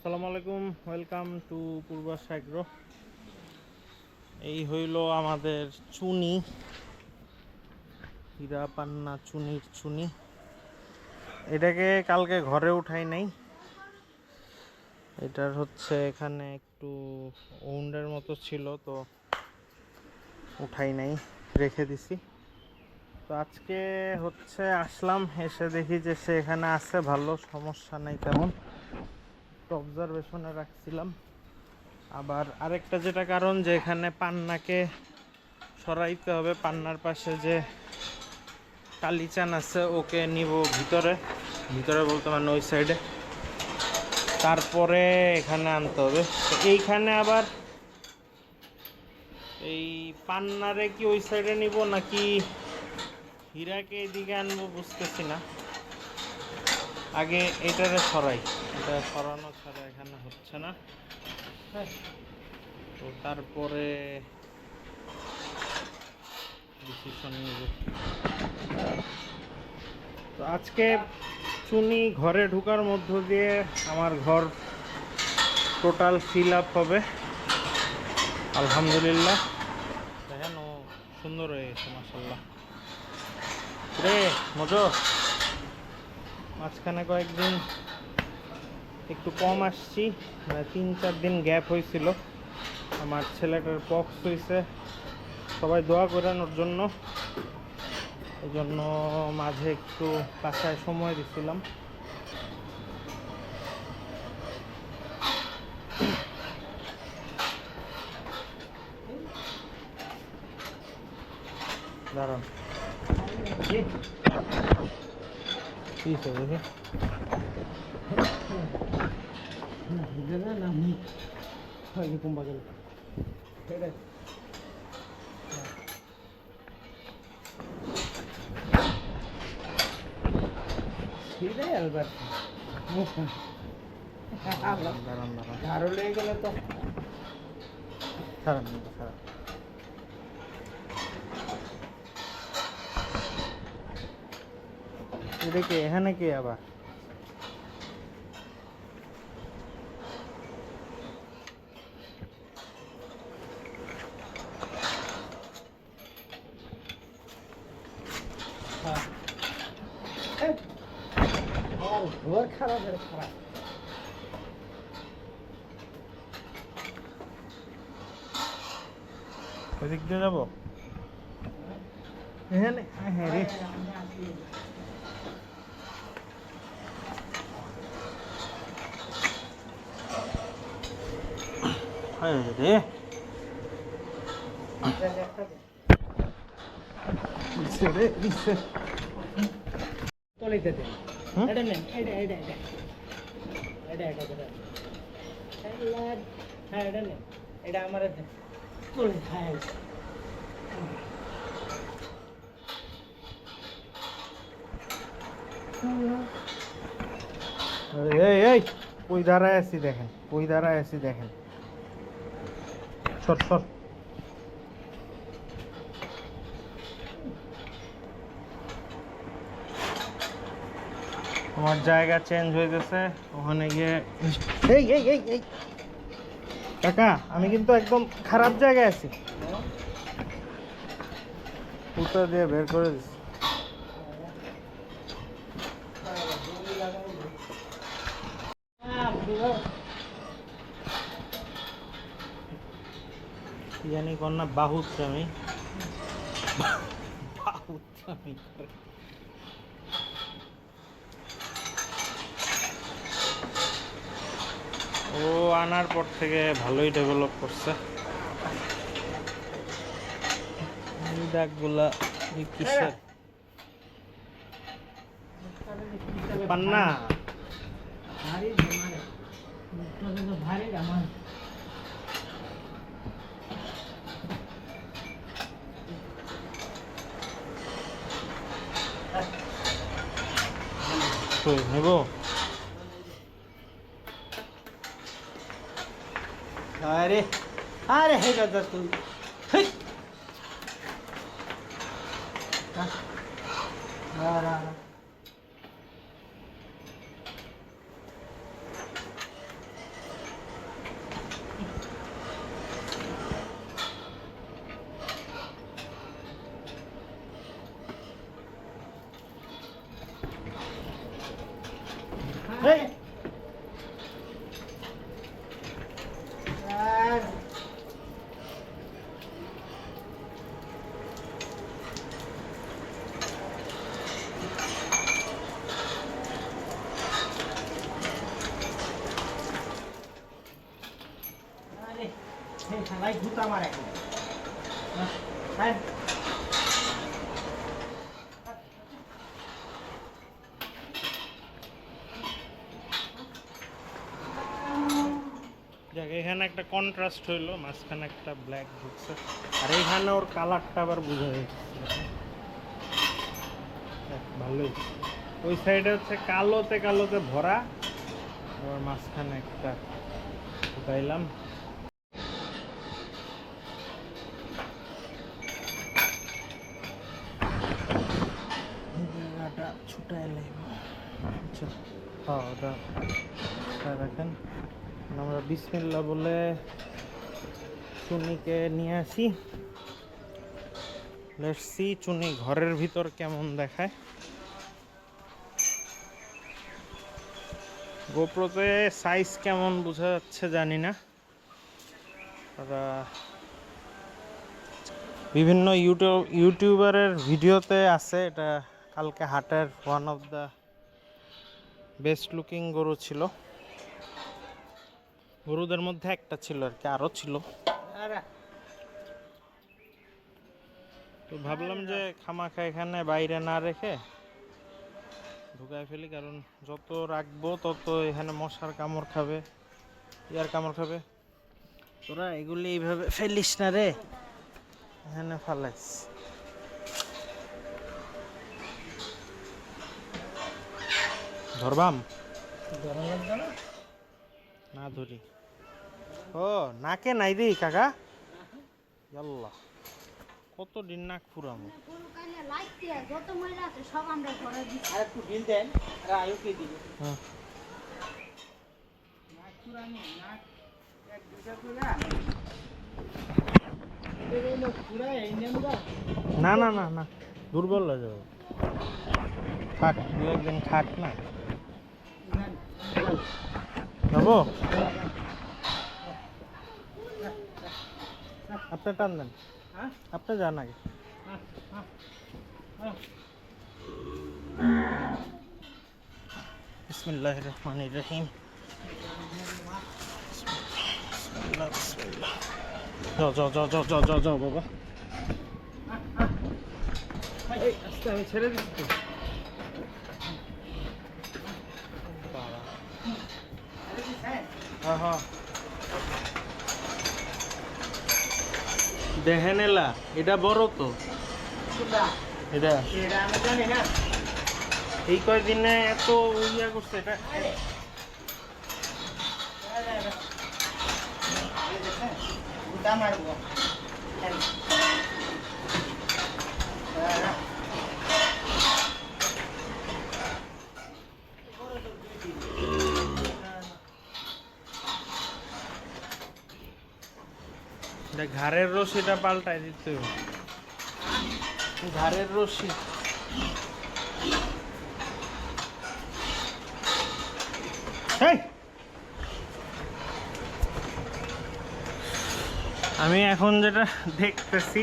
আসসালামু আলাইকুম, welcome to পূর্বাস agro. এই হইল আমাদের চুনি, হীরা পান্না চুনির চুনি। এটাকে কালকে ঘরে উঠাই নাই, এটার হচ্ছে এখানে একটু উন্ডের মতো ছিল তো উঠাই নাই, রেখে দিছি। তো আজকে হচ্ছে আসলাম, এসে দেখি যে সে এখানে আছে, ভালো, সমস্যা নাই তেমন, অবজারভেশনে রাখছিলাম। আবার আরেকটা যেটা কারণ যে এখানে পান্নাকে সরাইতে হবে, পান্নার পাশে যে কালিচান আছে ওকে নিব ভিতরে, ভিতরে বলতে মানে ওই সাইডে, তারপরে এখানে আনতে হবে। তো এইখানে আবার এই পান্নারে কি ওই সাইডে নিব নাকি হীরাকে এদিকে আনবো বুঝতেছি না। আগে এটারে সরাই, এটা সরানো ছাড়া এখানে হচ্ছে না। তো তারপরে ডিসিশন নেব। তো আজকে চুনি ঘরে ঢোকার মধ্য দিয়ে আমার ঘর টোটাল ফিল আপ হবে আলহামদুলিল্লাহ। দেখেন ও সুন্দর হয়ে গেছে মাশাল্লাহ। রে মজো, মাঝখানে কয়েকদিন একটু কম আসছি, মানে 3-4 দিন গ্যাপ হয়েছিল। আমার ছেলেটার পক্স হয়েছে, সবাই দোয়া করেন ওর জন্য। এই জন্য মাঝে একটু বাসায় সময় দিছিলাম। দাঁড়ান কি দেখি কুম্বা গেল দাঁড়ান লেগে গেলে তো ছাড়ান ছাড়ান। এটা কি এখানে কি আবার খারাপ খারাপ ওদিক দিয়ে যাবো এখানে? হ্যাঁ রে, রে তলাইতে দে, এটা নেন, এটা এটা এটা এটা এটা এটা হ্যাঁ এটা নেন, এটা আমার চলে। হ্যাঁ এই এই কই দাঁড়ায় আছি দেখেন, কই দাঁড়ায় আছি দেখেন, সর সর। আমার জায়গা চেঞ্জ হয়ে গেছে, ওখানে গিয়ে এই এই এই এই কাকা আমি কিন্তু একদম খারাপ জায়গায় আছি, উত্তর দিয়ে বের করে দিচ্ছি। জানি কন্যা বাহুত্রামি বাহুত্রামি ও আনার পর থেকে ভালোই ডেভেলপ করছে। দাগগুলা কিসের পান্না? নেব আরে আরে হে দাদা তুই দেখ এখানে একটা কন্ট্রাস্ট হইলো, মাঝখানে একটা ব্ল্যাক ঢুকছে, আর এইখানে ওর কালারটা আবার বোঝা যাচ্ছে। ভালোই, ওই সাইডে হচ্ছে কালোতে কালোতে ভরা, আবার মাঝখানে একটা ঢুকাইলাম। জায়গাটা ছুটাই লাগবে। আচ্ছা হ্যাঁ, ওটা দেখেন, আমরা বিসমিল্লাহ বলে চুনিকে নিয়ে আসি। লেটস সি চুনি ঘরের ভিতর কেমন দেখায়। গোপ্রোতে সাইজ কেমন বোঝা যাচ্ছে জানি না, ওরা বিভিন্ন ইউটিউবারের ভিডিওতে আছে। এটা কালকে হাটের one of the best looking গরু ছিল, গরুদের মধ্যে একটা ছিল আর কি, আরও ছিল। তো ভাবলাম যে খামাখা এখানে বাইরে না রেখে ঢুকায় ফেলি, কারণ যত রাখবো তত এখানে মশার কামড় খাবে, ইয়ার কামড় খাবে। তোরা এগুলি এইভাবে ফেলিস না রে, এখানে ফালাইস। ধরবাম না ধরি। ও নাকে নাই দি কাকা, আল্লাহ কত দিন নাক ফুরামো। না না না না, দুর্বল হয়ে যাবে, থাক দু একদিন থাক না যাবো। আপনি টান দেন, আপনি যান আগে। বিসমিল্লাহির রহমানির রহিম। যাও যাও যাও যাও যাও যাও যাও বাবা, আজকে আমি ছেড়ে দিচ্ছি। হ্যাঁ হ্যাঁ দেখেন এলা, এটা বড় তো, এটা এই কয়দিনে এত ইয়া করছে এটা। ঘাড়ের রশিটা পাল্টাই দিতে হবে, ঘাড়ের রশি। আমি এখন যেটা দেখতেছি,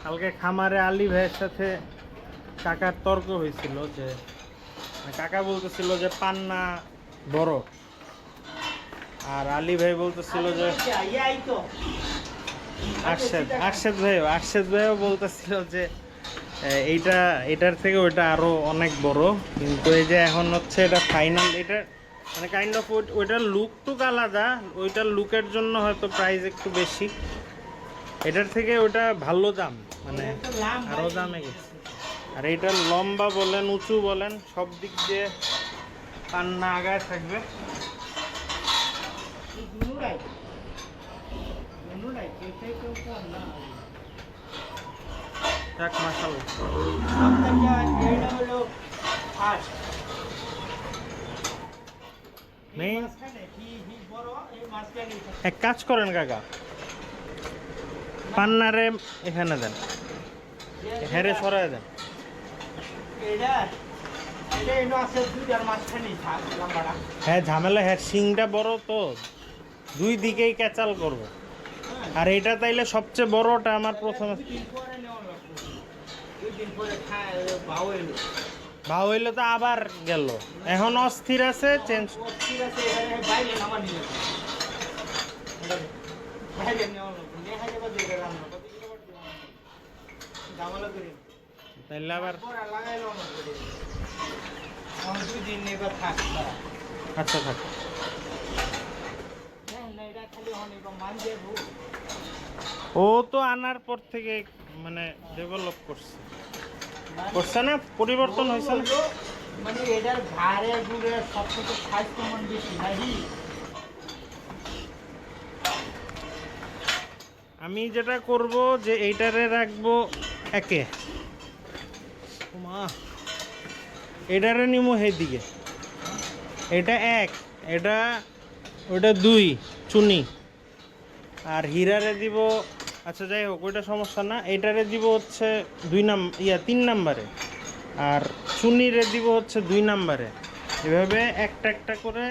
কালকে খামারে আলী ভাইয়ের সাথে কাকার তর্ক হয়েছিল, যে কাকা বলতেছিল যে পান্না বড়, আর আলী ভাই বলতেছিল যে আরশেদ ভাইও বলতেছিল যে এটার থেকে ওইটা আরো অনেক বড়। কিন্তু এই যে এখন হচ্ছে এটা ফাইনাল, এটা মানে কাইন্ড অফ ওইটার লুক টুক আলাদা, ওইটার লুকের জন্য হয়তো প্রাইস একটু বেশি, এটার থেকে ওইটা ভালো দাম, মানে আরো দামে গেছে। আর এইটার লম্বা বলেন উঁচু বলেন সব দিক দিয়ে পান্না আগায় থাকবে। এক কাজ করেন কাকা, পান্নারে এখানে দেন, হেরে সরাই দেন। হ্যাঁ ঝামেলা, হ্যাঁ শিংটা বড় তো, দুই দিকেই ক্যাচাল করবে। আর এটা তাইলে সবচেয়ে বড়টা আমার প্রথমে ভাও হইলে তো আবার গেল, এখন অস্থির আছে চেঞ্জ। তাইলে আবার আচ্ছা থাক। ও তো আনার পর থেকে মানে ডেভেলপ করছে না, পরিবর্তন হয়েছে না? মানে এটার ঘাড়ে গুড়ে সবথেকে সাইজ কমন বেশি নাকি? আমি যেটা করব যে এইটারে রাখবো একে, এটারে নিমো দিকে, এটা এক, এটা ওইটা দুই চুনি, আর হীরারে দিব। আচ্ছা যাই হোক, ওইটা সমস্যা না। এটারে দিব হচ্ছে 3 নাম্বারে, আর চুনিরে দিব হচ্ছে 2 নাম্বারে। এভাবে একটা একটা করে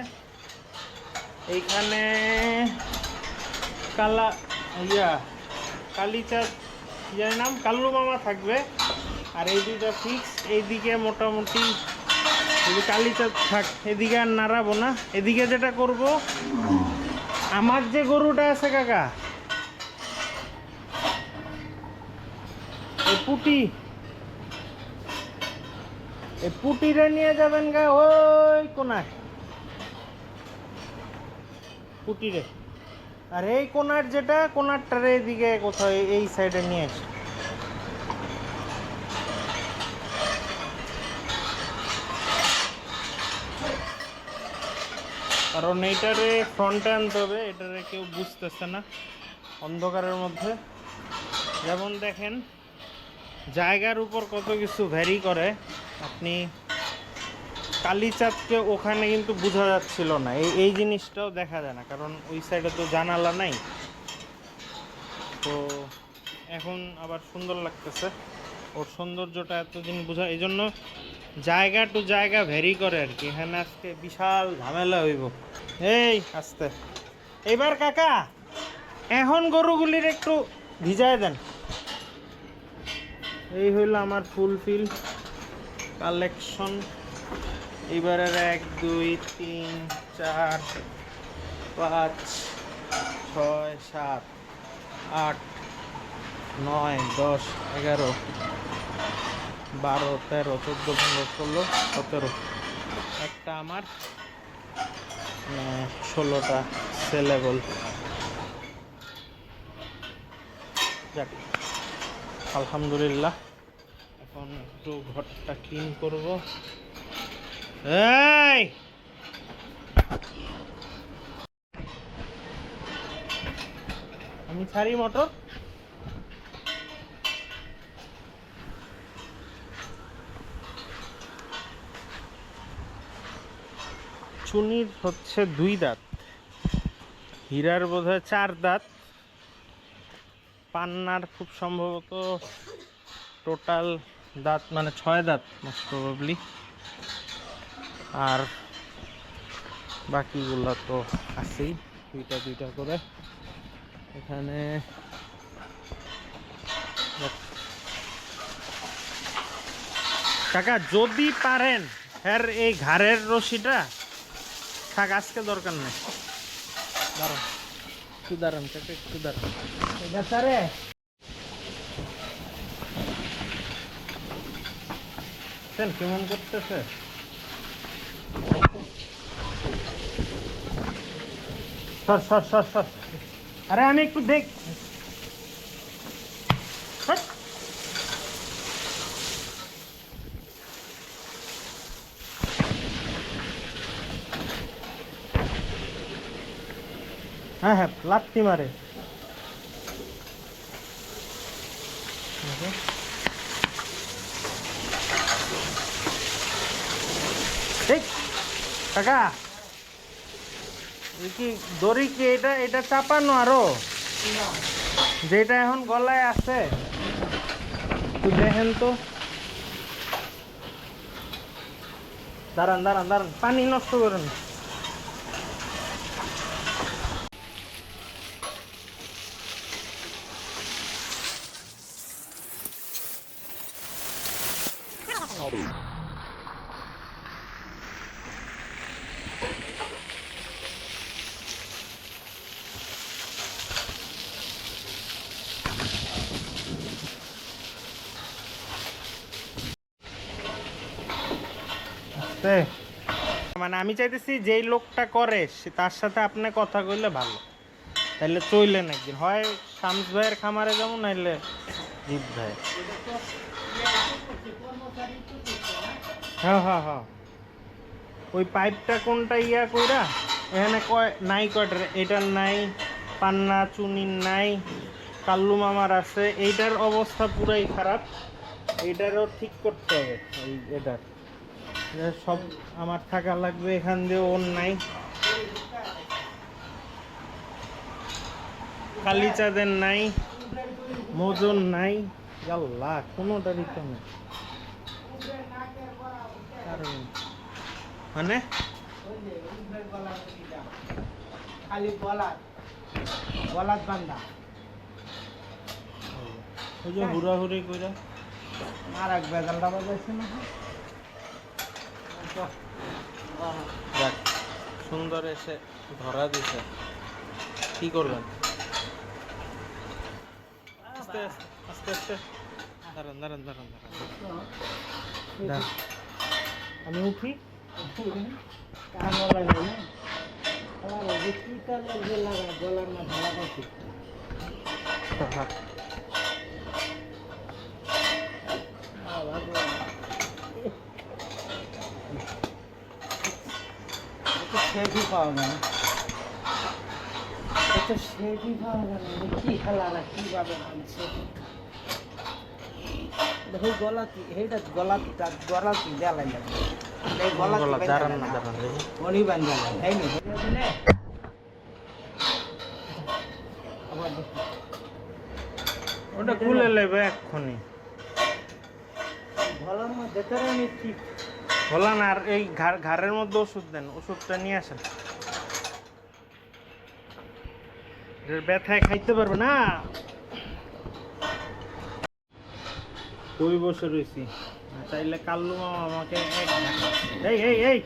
এইখানে কালিচাঁদ ইয়ার নাম কাল্লু মামা থাকবে, আর এই দুইটা ফিক্স। এইদিকে মোটামুটি কালিচাঁদ থাক, এদিকে আর নাড়াবো না। এদিকে যেটা করব, আমার যে গরুটা আছে কাকা, এই পুটিটা নিয়ে যাবেন গা ওই কোনায়, পুটিরে। আর এই কোনার যেটা, কোনারটার এইদিকে কোথাও এই সাইডে নিয়ে আসে। কারণ এইটারে ফ্রন্টে আনতে হবে, এটারে কেউ বুঝতেছে না অন্ধকারের মধ্যে। যেমন দেখেন জায়গার উপর কত কিছু ভ্যারি করে। আপনি কালিচাঁদকে ওখানে কিন্তু বোঝা যাচ্ছিল না, এই জিনিসটাও দেখা যায় না, কারণ ওই সাইডে তো জানালা নাই। তো এখন আবার সুন্দর লাগতেছে, ওর সৌন্দর্যটা এতদিন বোঝা, এই জন্য জায়গা টু জায়গা ভ্যারি করে আর কি। এখানে আজকে বিশাল ঝামেলা হইব। এই আস্তে, এইবার কাকা এখন গরুগুলির একটু ভিজায় দেন। এই হইল আমার ফুলফিল কালেকশন। এবারের 1 2 3 4 5 6 7 8 9 10 11 12 13 14 15 16 17, একটা আমার 16টা সেলেবল। যাক আলহামদুলিল্লাহ। এখন একটু ঘরটা ক্লিন করব। এই আমি ছাড়ি মোটর। চুনির হচ্ছে 2 দাঁত, হীরার বোধহয় 4 দাঁত, পান্নার খুব সম্ভবত টোটাল দাঁত মানে 6 দাঁত মোস্ট প্রবাবলি। আর বাকিগুলো তো আছেই, দুইটা করে। এখানে কাকা যদি পারেন এই ঘাড়ের রশিটা থাক, আজকে দরকার নেই। দাঁড়ান কাকা, একটু দাঁড়ান। কেমন করতেছে? সর। আরে আমি একটু দেখ। হ্যাঁ লাত্তি মারে। কাকা কি দড়ি কি এটা চাপানো আরো, যেটা এখন গলায় আছে দেখেন তো। দাঁড়ান, পানি নষ্ট করেন। আছে মানে আমি চাইতেছি যেই লোকটা করে তার সাথে আপনি কথা কইলে ভালো, তাইলে চইলেন একদিন, হয় শামস ভাইয়ের খামারে যাবো নাইলে জিৎ ভাই। হ্যাঁ হ্যাঁ হ্যাঁ, ওই পাইপটা কোনটা ইয়া কইরা এখানে কয় নাই, কয়টার এটার নাই, পান্না চুনির নাই, কাল্লু মামার আছে, এইটার অবস্থা পুরাই খারাপ, এইটারও ঠিক করতে হবে। এই এটার সব আমার থাকা লাগবে, এখান দিয়ে ওর নাই, কালিচাঁদের নাই, মজন নাই, আল্লাহ কোনোটারই তো নেই মানে খালি গলাত বান্ধা ওই যে হুড়াহুড়ি কইরা আর এক বেজালটা বাজাইছে না। যাক সুন্দর এসে ধরা দিছে, কি করবেন? আস্তে আস্তে আস্তে আস্তে, দাঁড়ান দাঁড়ান দাঁড়ান দাঁড়ান, আমি উঠি। কান লাগাই না কি কালার যে লাগা গলার না ভালো পাচ্ছি। শেভি পাওয়া যায় না, তো শেভি পাওয়া যায় না, কি খেলা কিভাবে আনছে দেখো গলাতি এইটা গলাতি দেলাই লাগবে এই গলাতি দাঁড়ান না দাঁড়ান দেখি, অনি বান্ধা তাই না আবার দেখো ওটা খুলে নেবে এক্ষুনি, গলার মধ্যে তো আমি ঠিক বলান। আর এই ঘাড়ের মধ্যে ওষুধ দেন, ওষুধটা নিয়ে আসেন, এটার ব্যথায় খাইতে পারবে না। কই বসে রয়েছি, চাইলে কাল্লু মামা আমাকে এক ধাক্কা, এই এই এই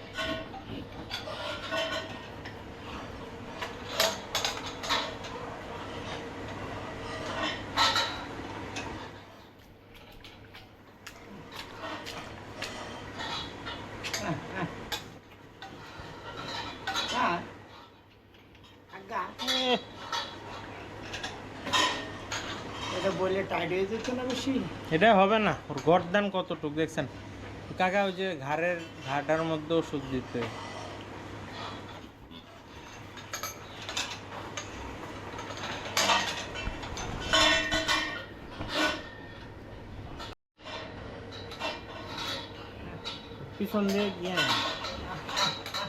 এটা বললে টাইট হয়ে যেত না বেশি। এটা হবে না, ওর গর্দান কতটুক দেখছেন কাকা, ওই যে ঘাটার মধ্যে ওষুধ দিতে। পিছন দিয়ে গিয়ে নেন,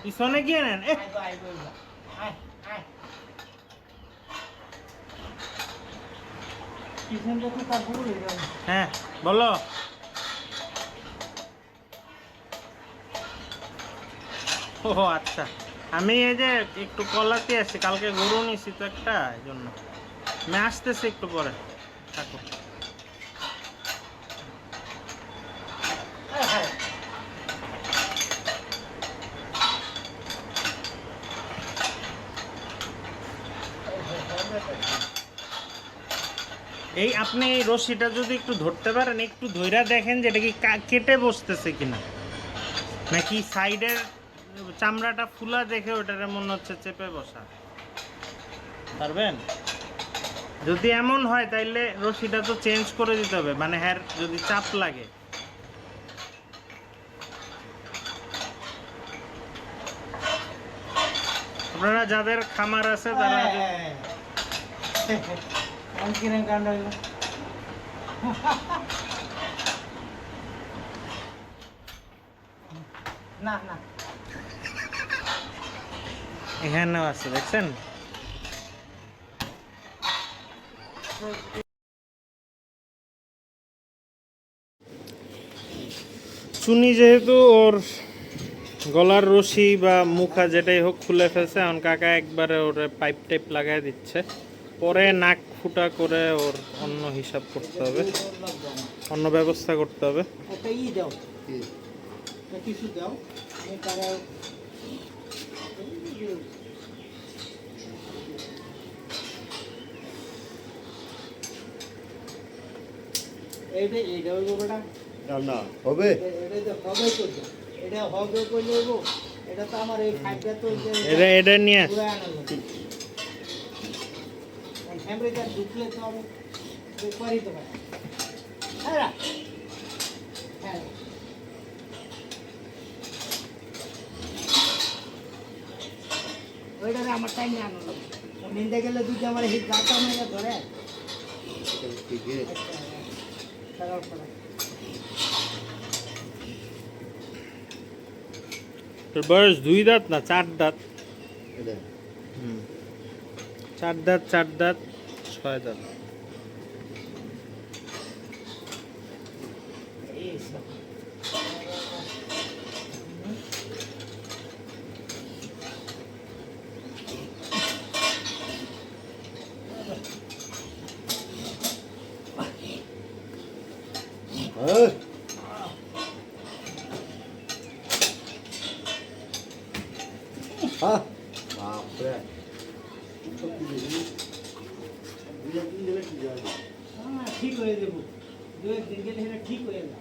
পিছনে গিয়ে নেন। হ্যাঁ বলো, ও আচ্ছা, আমি এই যে একটু কলাতে আছি, কালকে গরু নিছি তো একটা, এই জন্য আমি আসতেছি একটু পরে, থাকো। এই আপনি এই রশিটা যদি একটু ধরতে পারেন, একটু ধইরা দেখেন যে এটা কি কেটে বসতেছে কিনা, নাকি সাইডের চামড়াটা ফুলা দেখে ওটার মনে হচ্ছে চেপে বসা, পারবেন? যদি এমন হয় তাইলে রশিটা তো চেঞ্জ করে দিতে হবে, মানে হ্যার যদি চাপ লাগে। আপনারা যাদের খামার আছে তারা না না এখানেও আছে দেখছেন, চুনি যেহেতু ওর গলার রশি বা মুখা যেটাই হোক খুলে ফেলছে, এখন কাকা একবারে ওর পাইপ টাইপ লাগাই দিচ্ছে, পরে নাক ফুটা করে ওর অন্য হিসাব করতে হবে, অন্য ব্যবস্থা করতে হবে। একটা ই দাও কিছু দাও তারা এইটা হইব বেটা না হবে এটা হবে তো এটা হবে কই লইব এটা তো আমার এই ফাইলটা তো এটা নিয়ে পুরো আনলো টেম্পারেচার ঢুকলে তো আমি করি তো ভাই হ্যাঁ হ্যাঁ ওইটারে আমার টাইম নিয়ে আনলো নিন্দে গেলে দুধ আমার হিট গাটা মেরে ধরে তোর বয়স 2 দাঁত না 4 দাঁত? 4 দাঁত 4 দাঁত 6 দাঁত। ঠিক হয়ে দেবো 2-1 দিন গেলে ঠিক হয়ে যাবে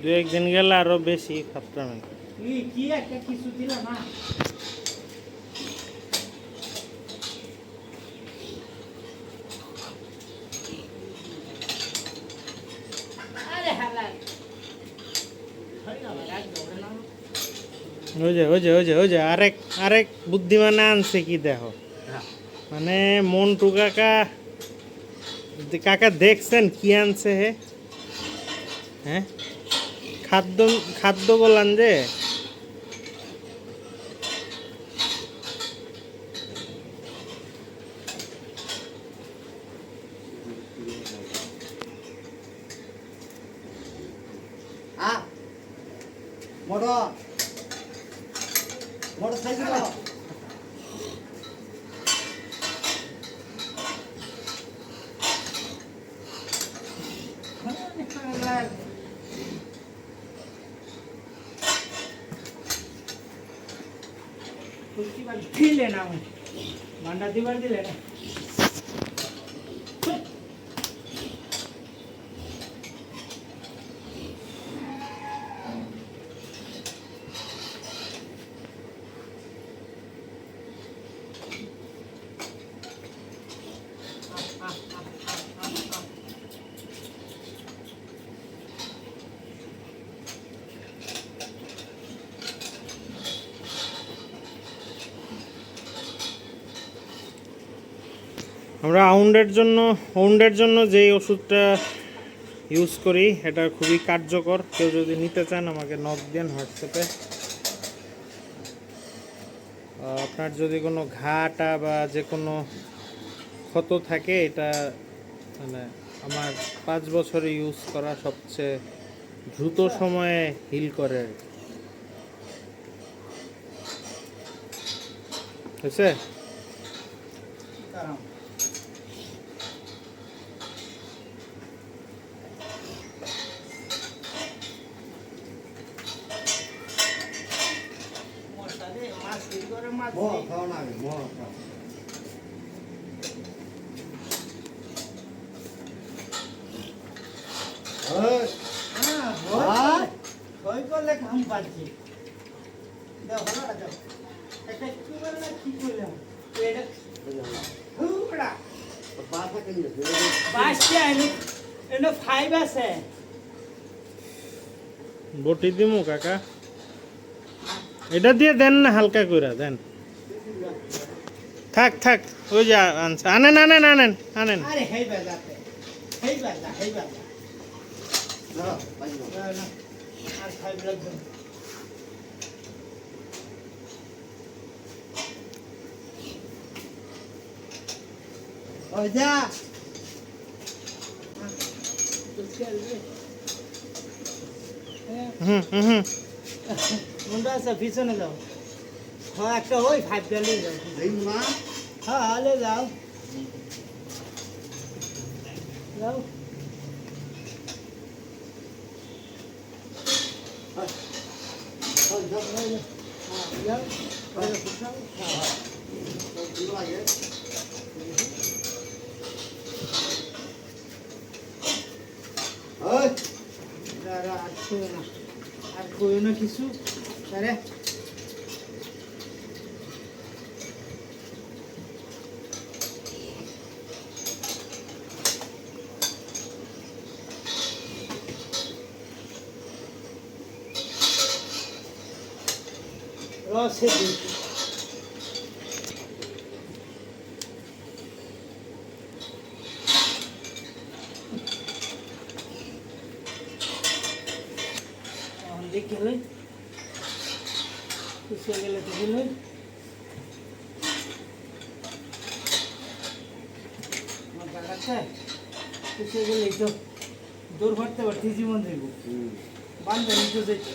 2-1 দিন গেলে আরো বেশি খাতরা না কি একটা কিছু দিল না আরে হালাল হয় না রাখ দাও না ওই যে আরেক বুদ্ধিমান আনছে কি দেখো মানে মন্টু কাকা দেখছেন কি আনছে হ্যাঁ খাদ্য বললাম যে মোটরসাইকেল দিলে না মান্ডা দিবার দিলে না আমরা আউন্ডের জন্য যেই ওষুধটা ইউজ করি এটা খুবই কার্যকর। কেউ যদি নিতে চান আমাকে নক দেন হোয়াটসঅ্যাপে। আপনার যদি কোনো ঘাটা বা যে কোনো ক্ষত থাকে এটা মানে আমার 5 বছরে ইউজ করা সবচেয়ে দ্রুত সময়ে হিল করে হয়েছে। করলে কাম পাচ্ছি বটি দিমু কাকা, এটা দিয়ে দেন না হালকা করে দেন। থাক ওই যে আনছে, আনেন। আরে হেই বাজাতে হেই বাজা আর খাই লাগবে ওই যা মুন্ডা আছে পিছনে যাও। হ্যাঁ একটা ওই 5 গেলে যাও। হ্যাঁ আলে যাও আর কইও না কিছু আরে রসে দিই দেখে লই কুসে গেলে দেখে লই আমার জায়গাতে কুসে গেলে তো দৌড় ফাটতে পারছি জীবন দেবো বান্ধবী তো যেতে